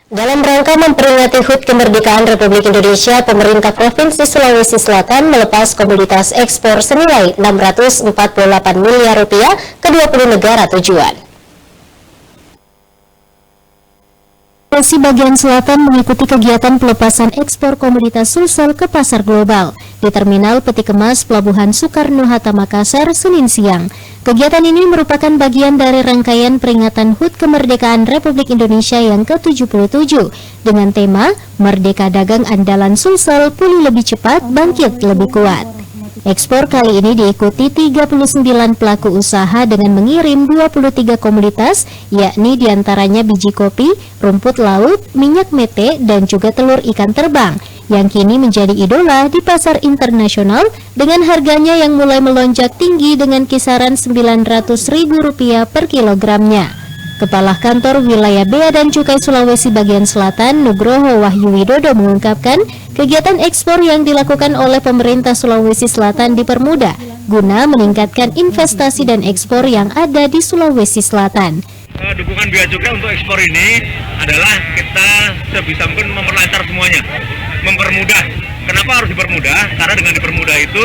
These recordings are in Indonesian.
Dalam rangka memperingati HUT kemerdekaan Republik Indonesia, pemerintah Provinsi Sulawesi Selatan melepas komoditas ekspor senilai Rp648 miliar ke 20 negara tujuan. Sulawesi bagian selatan mengikuti kegiatan pelepasan ekspor komoditas sulsel ke pasar global di Terminal Peti Kemas Pelabuhan Soekarno-Hatta Makassar, Senin siang. Kegiatan ini merupakan bagian dari rangkaian peringatan HUT kemerdekaan Republik Indonesia yang ke-77 dengan tema Merdeka Dagang Andalan Sulsel Pulih Lebih Cepat, Bangkit Lebih Kuat. Ekspor kali ini diikuti 39 pelaku usaha dengan mengirim 23 komoditas, yakni diantaranya biji kopi, rumput laut, minyak mete, dan juga telur ikan terbang, yang kini menjadi idola di pasar internasional dengan harganya yang mulai melonjak tinggi dengan kisaran Rp900.000 per kilogramnya. Kepala Kantor Wilayah Bea dan Cukai Sulawesi bagian Selatan, Nugroho Wahyu Widodo mengungkapkan, kegiatan ekspor yang dilakukan oleh pemerintah Sulawesi Selatan dipermudah guna meningkatkan investasi dan ekspor yang ada di Sulawesi Selatan. Dukungan Bea Cukai untuk ekspor ini adalah kita sebisa mungkin memperlancar semuanya, mempermudah. Kenapa harus dipermudah? Karena dengan dipermudah itu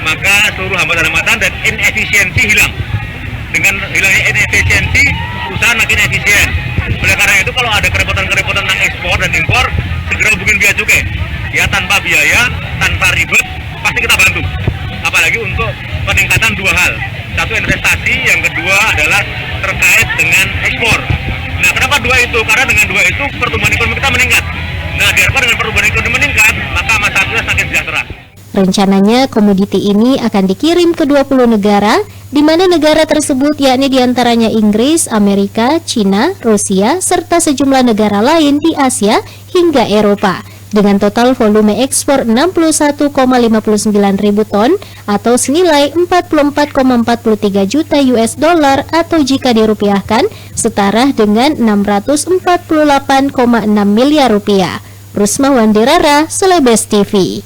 maka seluruh hambatan-hambatan dan inefisiensi hilang. Dengan hilangnya inefisiensi, usaha makin efisien. Oleh karena itu kalau ada kerepotan-kerepotan tentang ekspor dan impor, segera hubungin Bea Cukai. Ya tanpa biaya, tanpa ribet, pasti kita bantu. Apalagi untuk peningkatan dua hal. Satu investasi, yang kedua adalah terkait dengan ekspor. Nah, kenapa dua itu? Karena dengan dua itu pertumbuhan ekonomi kita meningkat. Nah, diharapkan dengan pertumbuhan ekonomi meningkat, maka masyarakat semakin sejahtera. Rencananya komoditi ini akan dikirim ke 20 negara, di mana negara tersebut yakni diantaranya Inggris, Amerika, Cina, Rusia, serta sejumlah negara lain di Asia hingga Eropa. Dengan total volume ekspor 61,59 ribu ton atau senilai 44,43 juta US dollar atau jika dirupiahkan setara dengan 648,6 miliar rupiah. Rusma Wandirara, Celebes TV.